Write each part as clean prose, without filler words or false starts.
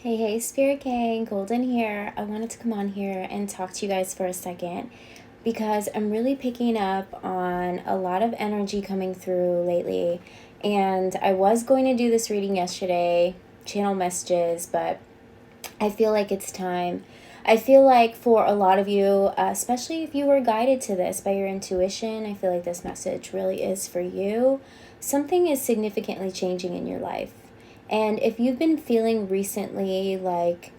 Hey, Spirit Gang, Golden here. I wanted to come on here and talk to you guys for a second because I'm really picking up on a lot of energy coming through lately. And I was going to do this reading yesterday, channel messages, but I feel like it's time. I feel like for a lot of you, especially if you were guided to this by your intuition, I feel like this message really is for you. Something is significantly changing in your life. And if you've been feeling recently like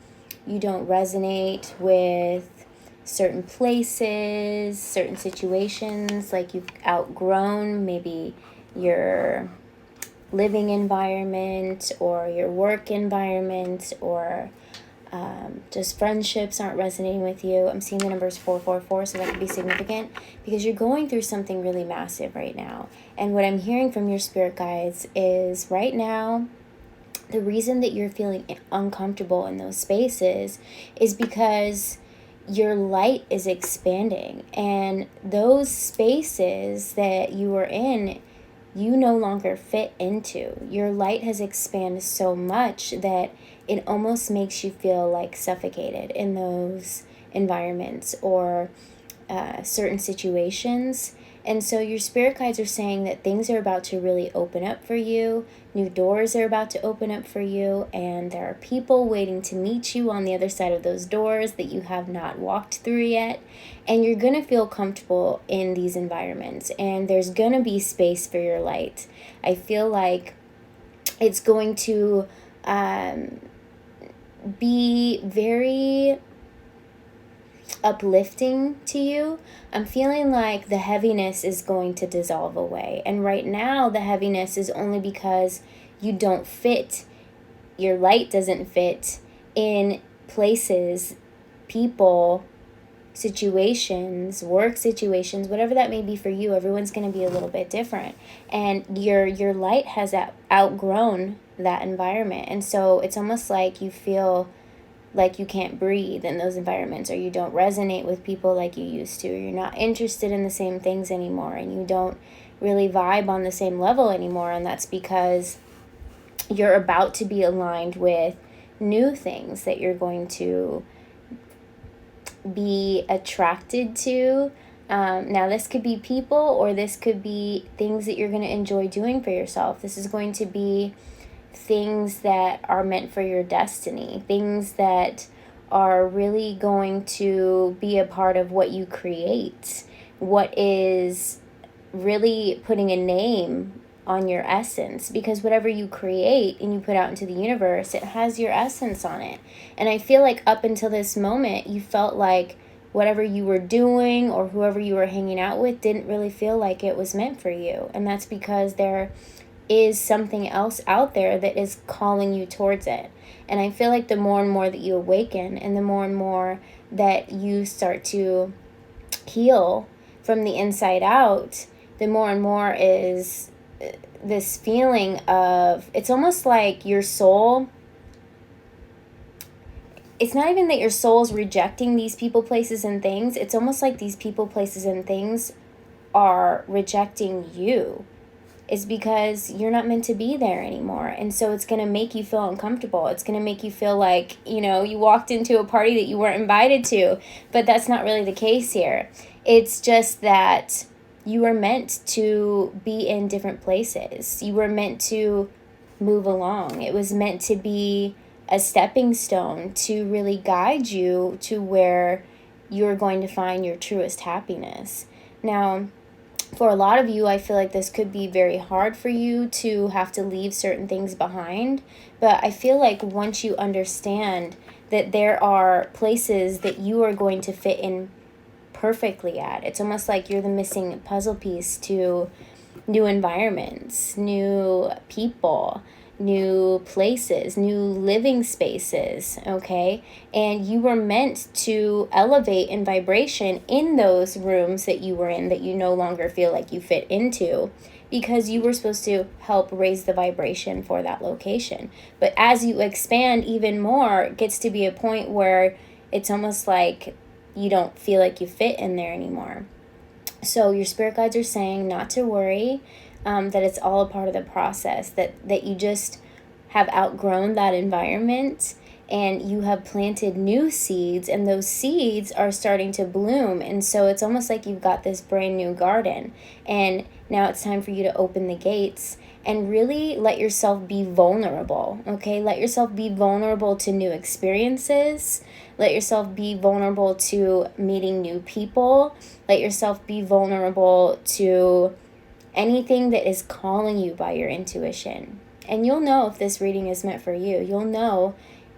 you don't resonate with certain places, certain situations, like you've outgrown maybe your living environment or your work environment, or just friendships aren't resonating with you. I'm seeing the numbers 444, so that could be significant because you're going through something really massive right now. And what I'm hearing from your spirit guides is right now, the reason that you're feeling uncomfortable in those spaces is because your light is expanding, and those spaces that you were in, you no longer fit into. Your light has expanded so much that it almost makes you feel like suffocated in those environments or certain situations. And so your spirit guides are saying that things are about to really open up for you. New doors are about to open up for you. And there are people waiting to meet you on the other side of those doors that you have not walked through yet. And you're going to feel comfortable in these environments. And there's going to be space for your light. I feel like it's going to be very uplifting to you. I'm feeling like the heaviness is going to dissolve away. And right now, the heaviness is only because you don't fit, your light doesn't fit in places, people, situations, work situations, whatever that may be for you. Everyone's going to be a little bit different. And your light has outgrown that environment. And so it's almost like you feel like you can't breathe in those environments, or you don't resonate with people like you used to, or you're not interested in the same things anymore, and you don't really vibe on the same level anymore. And that's because you're about to be aligned with new things that you're going to be attracted to. Now, this could be people, or this could be things that you're going to enjoy doing for yourself. This is going to be things that are meant for your destiny, things that are really going to be a part of what you create, what is really putting a name on your essence, because whatever you create and you put out into the universe, it has your essence on it. And I feel like up until this moment, you felt like whatever you were doing or whoever you were hanging out with didn't really feel like it was meant for you. And that's because there is something else out there that is calling you towards it. And I feel like the more and more that you awaken, and the more and more that you start to heal from the inside out, the more and more is this feeling of, it's almost like your soul, it's not even that your soul's rejecting these people, places, and things. It's almost like these people, places, and things are rejecting you. Is because you're not meant to be there anymore. And so it's going to make you feel uncomfortable. It's going to make you feel like, you walked into a party that you weren't invited to. But that's not really the case here. It's just that you were meant to be in different places. You were meant to move along. It was meant to be a stepping stone to really guide you to where you're going to find your truest happiness. Now, for a lot of you, I feel like this could be very hard for you to have to leave certain things behind. But I feel like once you understand that there are places that you are going to fit in perfectly at, it's almost like you're the missing puzzle piece to new environments, new people, new places, new living spaces, okay? And you were meant to elevate in vibration in those rooms that you were in that you no longer feel like you fit into, because you were supposed to help raise the vibration for that location. But as you expand even more, it gets to be a point where it's almost like you don't feel like you fit in there anymore. So your spirit guides are saying not to worry, that it's all a part of the process, that you just have outgrown that environment and you have planted new seeds, and those seeds are starting to bloom. And so it's almost like you've got this brand new garden, and now it's time for you to open the gates and really let yourself be vulnerable, okay? Let yourself be vulnerable to new experiences. Let yourself be vulnerable to meeting new people. Let yourself be vulnerable to anything that is calling you by your intuition. And you'll know if this reading is meant for you. You'll know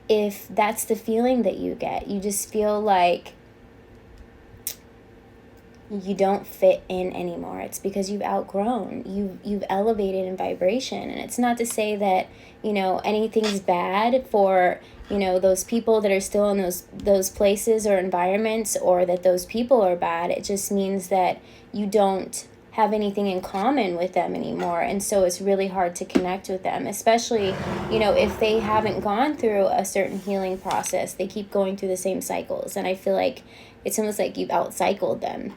if that's the feeling that you get. You just feel like you don't fit in anymore. It's because you've outgrown. You've elevated in vibration. And it's not to say that, anything's bad for, those people that are still in those places or environments, or that those people are bad. It just means that you don't have anything in common with them anymore, and so it's really hard to connect with them, especially if they haven't gone through a certain healing process. They keep going through the same cycles, and I feel like it's almost like you've outcycled them.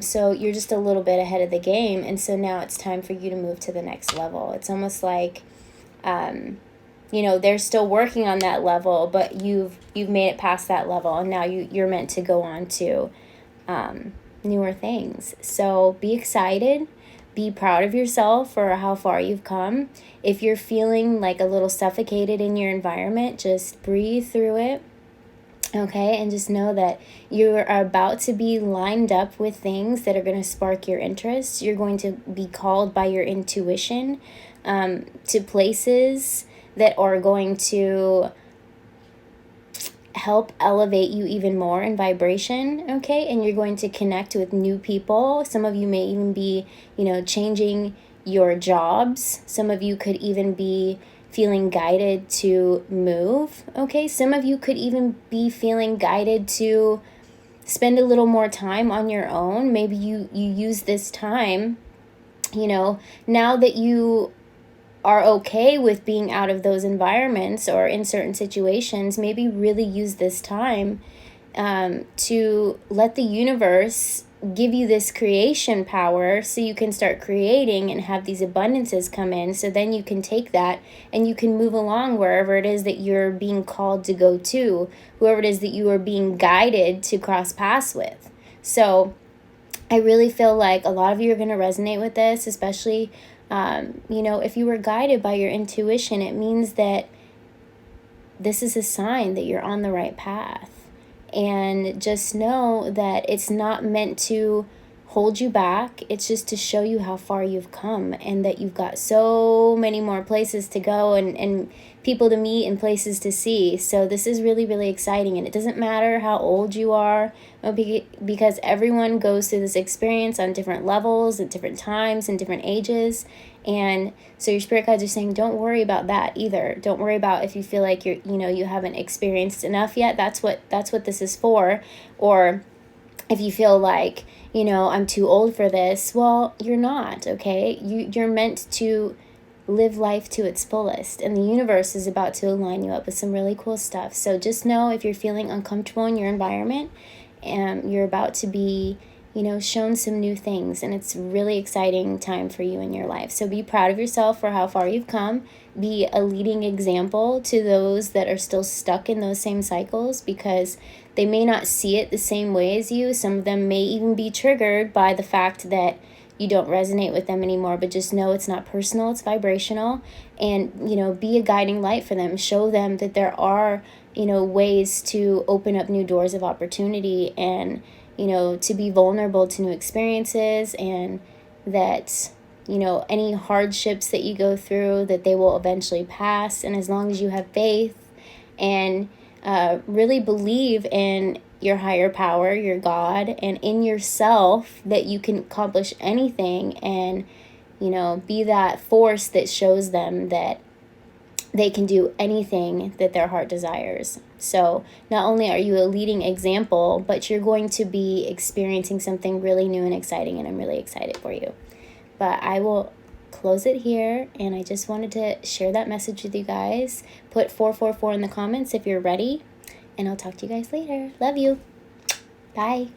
So you're just a little bit ahead of the game, and so now it's time for you to move to the next level. It's almost like they're still working on that level, but you've made it past that level, and now you're meant to go on to newer things. So be excited, be proud of yourself for how far you've come. If you're feeling like a little suffocated in your environment, just breathe through it, okay? And just know that you are about to be lined up with things that are going to spark your interest. You're going to be called by your intuition to places that are going to help elevate you even more in vibration, okay? And you're going to connect with new people. Some of you may even be, changing your jobs. Some of you could even be feeling guided to move, okay? Some of you could even be feeling guided to spend a little more time on your own. Maybe you use this time, now that you are okay with being out of those environments or in certain situations, maybe really use this time to let the universe give you this creation power so you can start creating and have these abundances come in. So then you can take that and you can move along wherever it is that you're being called to go to, whoever it is that you are being guided to cross paths with. So I really feel like a lot of you are going to resonate with this, especially if you were guided by your intuition. It means that this is a sign that you're on the right path. And just know that it's not meant to hold you back. It's just to show you how far you've come, and that you've got so many more places to go and people to meet and places to see. So this is really, really exciting. And it doesn't matter how old you are, because everyone goes through this experience on different levels at different times and different ages. And so your spirit guides are saying, don't worry about that either. Don't worry about if you feel like you haven't experienced enough yet. That's what this is for. Or if you feel like, I'm too old for this. Well, you're not, okay? You're meant to live life to its fullest, and the universe is about to align you up with some really cool stuff. So just know, if you're feeling uncomfortable in your environment, you're about to be shown some new things, and it's a really exciting time for you in your life. So be proud of yourself for how far you've come. Be a leading example to those that are still stuck in those same cycles, because they may not see it the same way as you. Some of them may even be triggered by the fact that you don't resonate with them anymore, but just know it's not personal, it's vibrational. And be a guiding light for them. Show them that there are ways to open up new doors of opportunity, and to be vulnerable to new experiences, and that, any hardships that you go through, that they will eventually pass. And as long as you have faith and really believe in your higher power, your God, and in yourself, that you can accomplish anything, and, be that force that shows them that they can do anything that their heart desires. So not only are you a leading example, but you're going to be experiencing something really new and exciting, and I'm really excited for you. But I will close it here, and I just wanted to share that message with you guys. Put 444 in the comments if you're ready, and I'll talk to you guys later. Love you. Bye.